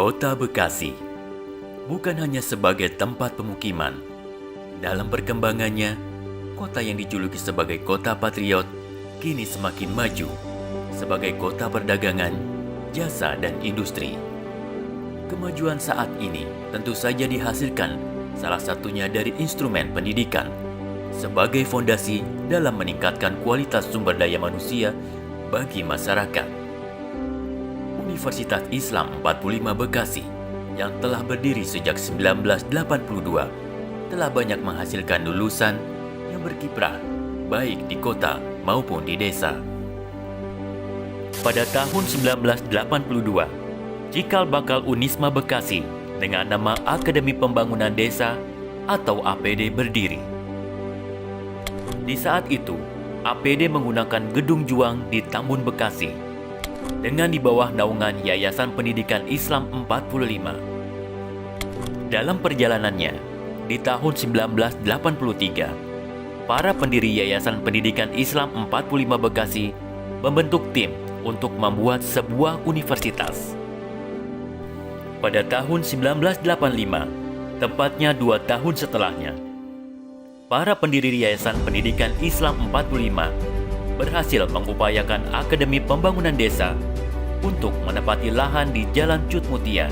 Kota Bekasi bukan hanya sebagai tempat pemukiman. Dalam perkembangannya, kota yang dijuluki sebagai kota patriot kini semakin maju sebagai kota perdagangan, jasa, dan industri. Kemajuan saat ini tentu saja dihasilkan salah satunya dari instrumen pendidikan sebagai fondasi dalam meningkatkan kualitas sumber daya manusia bagi masyarakat. Universitas Islam 45 Bekasi yang telah berdiri sejak 1982 telah banyak menghasilkan lulusan yang berkiprah baik di kota maupun di desa. Pada tahun 1982, cikal bakal Unisma Bekasi dengan nama Akademi Pembangunan Desa atau APD berdiri. Di saat itu, APD menggunakan gedung juang di Tambun Bekasi dengan di bawah naungan Yayasan Pendidikan Islam 45. Dalam perjalanannya, di tahun 1983, para pendiri Yayasan Pendidikan Islam 45 Bekasi membentuk tim untuk membuat sebuah universitas. Pada tahun 1985, tepatnya 2 tahun setelahnya, para pendiri Yayasan Pendidikan Islam 45 berhasil mengupayakan Akademi Pembangunan Desa untuk menempati lahan di Jalan Cut Mutia.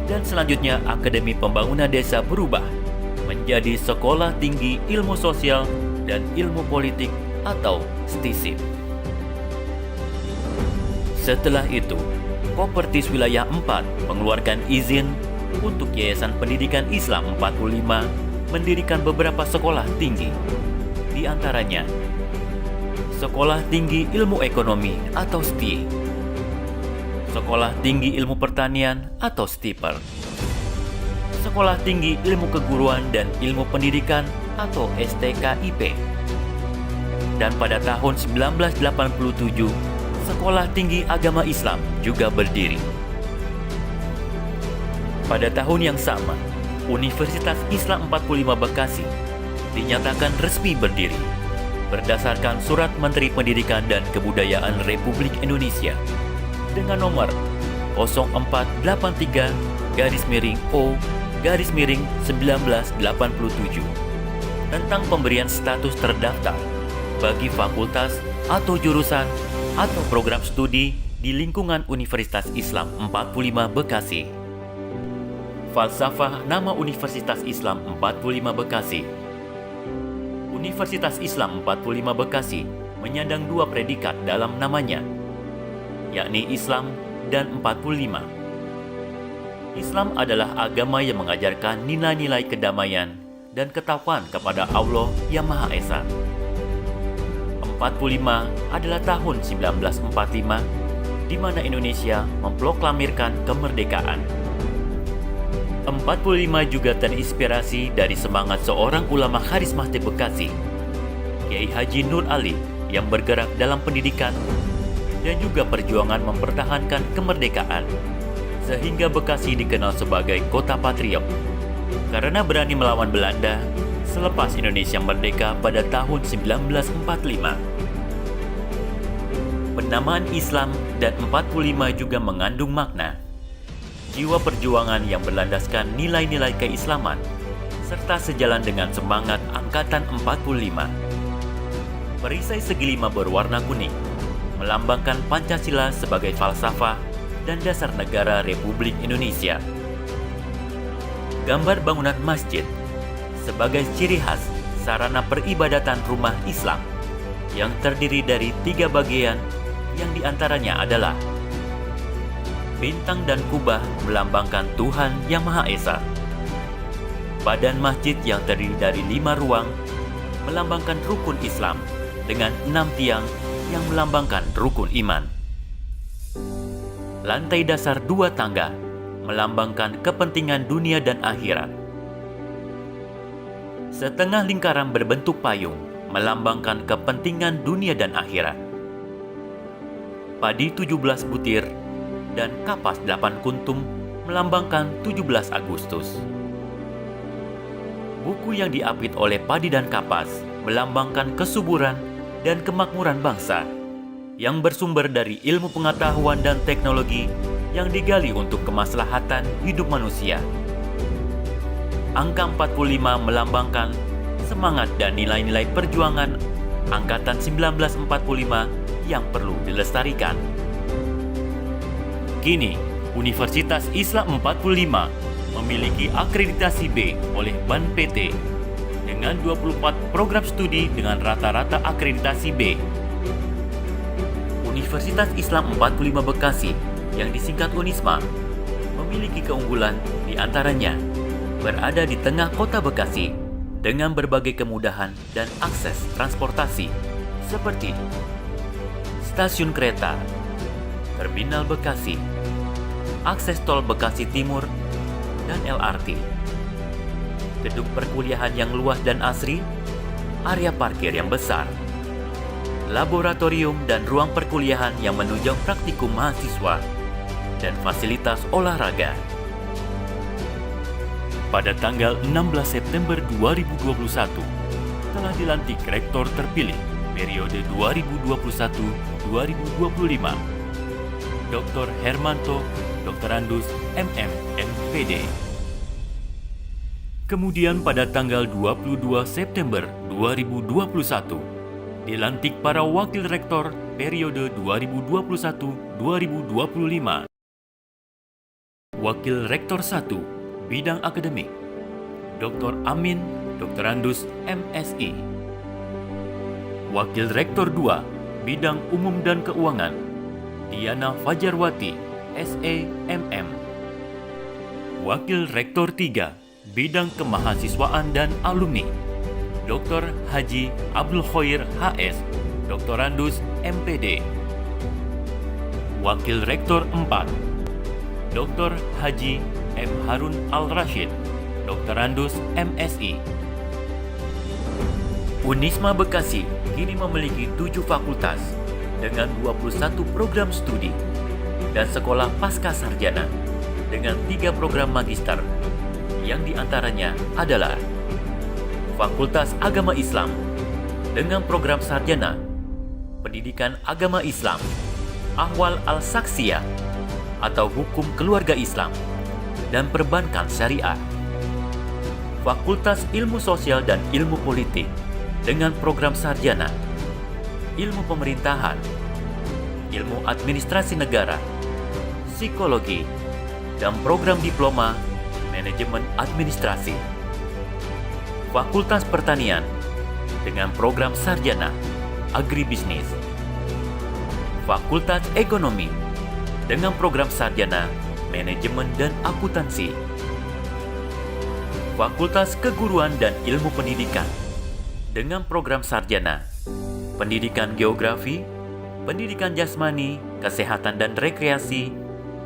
Dan selanjutnya Akademi Pembangunan Desa berubah menjadi Sekolah Tinggi Ilmu Sosial dan Ilmu Politik atau STISIP. Setelah itu, Kopertis Wilayah 4 mengeluarkan izin untuk Yayasan Pendidikan Islam 45 mendirikan beberapa sekolah tinggi. Di antaranya, Sekolah Tinggi Ilmu Ekonomi atau STI, Sekolah Tinggi Ilmu Pertanian atau STIPER, Sekolah Tinggi Ilmu Keguruan dan Ilmu Pendidikan atau STKIP. Dan pada tahun 1987, Sekolah Tinggi Agama Islam juga berdiri. Pada tahun yang sama, Universitas Islam 45 Bekasi dinyatakan resmi berdiri berdasarkan Surat Menteri Pendidikan dan Kebudayaan Republik Indonesia dengan nomor 0483-O-1987 tentang pemberian status terdaftar bagi fakultas atau jurusan atau program studi di lingkungan Universitas Islam 45 Bekasi. Falsafah nama Universitas Islam 45 Bekasi. Universitas Islam 45 Bekasi menyandang 2 predikat dalam namanya, yakni Islam dan 45. Islam adalah agama yang mengajarkan nilai-nilai kedamaian dan ketakwaan kepada Allah yang Maha Esa. 45 adalah tahun 1945, di mana Indonesia memproklamirkan kemerdekaan. 45 juga terinspirasi dari semangat seorang ulama karismatik Bekasi, Kiai Haji Nur Ali, yang bergerak dalam pendidikan dan juga perjuangan mempertahankan kemerdekaan, sehingga Bekasi dikenal sebagai kota patriot karena berani melawan Belanda selepas Indonesia merdeka pada tahun 1945. Penamaan Islam dan 45 juga mengandung makna jiwa perjuangan yang berlandaskan nilai-nilai keislaman serta sejalan dengan semangat Angkatan 45. Perisai segilima berwarna kuning melambangkan Pancasila sebagai falsafah dan dasar negara Republik Indonesia. Gambar bangunan masjid sebagai ciri khas sarana peribadatan rumah Islam yang terdiri dari 3 bagian yang diantaranya adalah bintang dan kubah melambangkan Tuhan Yang Maha Esa. Badan masjid yang terdiri dari 5 ruang melambangkan rukun Islam dengan 6 tiang yang melambangkan rukun iman. Lantai dasar 2 tangga melambangkan kepentingan dunia dan akhirat. Setengah lingkaran berbentuk payung melambangkan kepentingan dunia dan akhirat. Padi 17 butir dan kapas 8 kuntum melambangkan 17 Agustus. Buku yang diapit oleh padi dan kapas melambangkan kesuburan dan kemakmuran bangsa yang bersumber dari ilmu pengetahuan dan teknologi yang digali untuk kemaslahatan hidup manusia. Angka 45 melambangkan semangat dan nilai-nilai perjuangan Angkatan 1945 yang perlu dilestarikan. Kini, Universitas Islam 45 memiliki akreditasi B oleh BAN PT dengan 24 program studi dengan rata-rata akreditasi B. Universitas Islam 45 Bekasi yang disingkat Unisma memiliki keunggulan di antaranya berada di tengah kota Bekasi dengan berbagai kemudahan dan akses transportasi seperti stasiun kereta, terminal Bekasi, akses tol Bekasi Timur, dan LRT, gedung perkuliahan yang luas dan asri, area parkir yang besar, laboratorium dan ruang perkuliahan yang menunjang praktikum mahasiswa, dan fasilitas olahraga. Pada tanggal 16 September 2021, telah dilantik Rektor terpilih periode 2021-2025, Dr. Hermanto Doktorandus MM MPD. Kemudian pada tanggal 22 September 2021, dilantik para Wakil Rektor periode 2021-2025. Wakil Rektor 1 Bidang Akademik, Dr. Amin Doktorandus MSI. Wakil Rektor 2 Bidang Umum dan Keuangan, Diana Fajarwati SEMM. Wakil Rektor 3 Bidang Kemahasiswaan dan Alumni, Dr. Haji Abdul Khoir HS Doktorandus MPD. Wakil Rektor 4 Dr. Haji M. Harun Al-Rashid Doktorandus MSI. Unisma Bekasi kini memiliki 7 fakultas dengan 21 program studi dan sekolah pasca sarjana dengan 3 program magister, yang diantaranya adalah Fakultas Agama Islam dengan program sarjana Pendidikan Agama Islam, Ahwal Al-Saksiyah atau Hukum Keluarga Islam, dan Perbankan Syariah. Fakultas Ilmu Sosial dan Ilmu Politik dengan program sarjana Ilmu Pemerintahan, Ilmu Administrasi Negara, Psikologi, dan program Diploma Manajemen Administrasi. Fakultas Pertanian dengan program sarjana Agribisnis. Fakultas Ekonomi dengan program sarjana Manajemen dan Akuntansi. Fakultas Keguruan dan Ilmu Pendidikan dengan program sarjana Pendidikan Geografi, Pendidikan Jasmani, Kesehatan dan Rekreasi,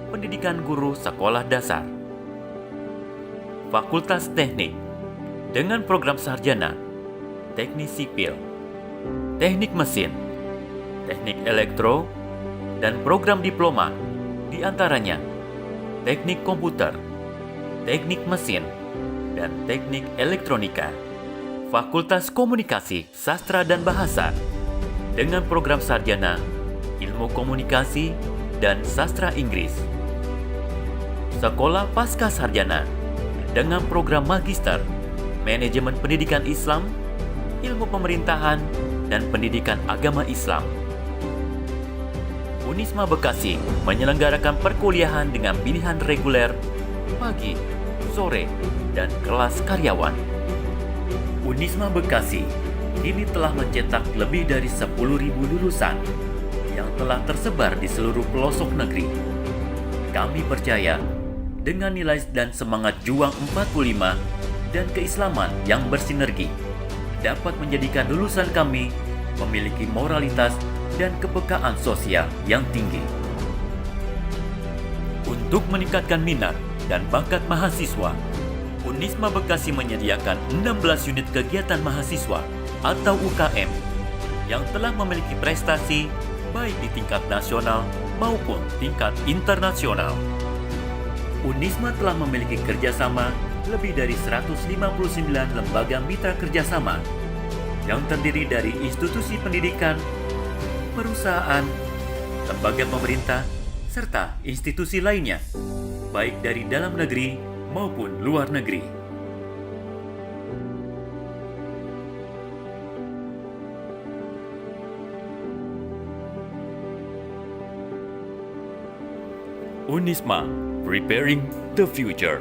Pendidikan Guru Sekolah Dasar. Fakultas Teknik dengan program sarjana Teknik Sipil, Teknik Mesin, Teknik Elektro, dan program diploma di antaranya Teknik Komputer, Teknik Mesin, dan Teknik Elektronika. Fakultas Komunikasi, Sastra dan Bahasa dengan program sarjana Ilmu Komunikasi dan Sastra Inggris. Sekolah Pasca Sarjana dengan program Magister Manajemen Pendidikan Islam, Ilmu Pemerintahan, dan Pendidikan Agama Islam. Unisma Bekasi menyelenggarakan perkuliahan dengan pilihan reguler, pagi, sore, dan kelas karyawan. Unisma Bekasi kini telah mencetak lebih dari 10.000 lulusan yang telah tersebar di seluruh pelosok negeri. Kami percaya dengan nilai dan semangat juang 45 dan keislaman yang bersinergi dapat menjadikan lulusan kami memiliki moralitas dan kepekaan sosial yang tinggi. Untuk meningkatkan minat dan bakat mahasiswa, Unisma Bekasi menyediakan 16 unit kegiatan mahasiswa atau UKM yang telah memiliki prestasi baik di tingkat nasional maupun tingkat internasional. Unisma telah memiliki kerjasama lebih dari 159 lembaga mitra kerjasama yang terdiri dari institusi pendidikan, perusahaan, lembaga pemerintah, serta institusi lainnya, baik dari dalam negeri maupun luar negeri. Unisma, preparing the future.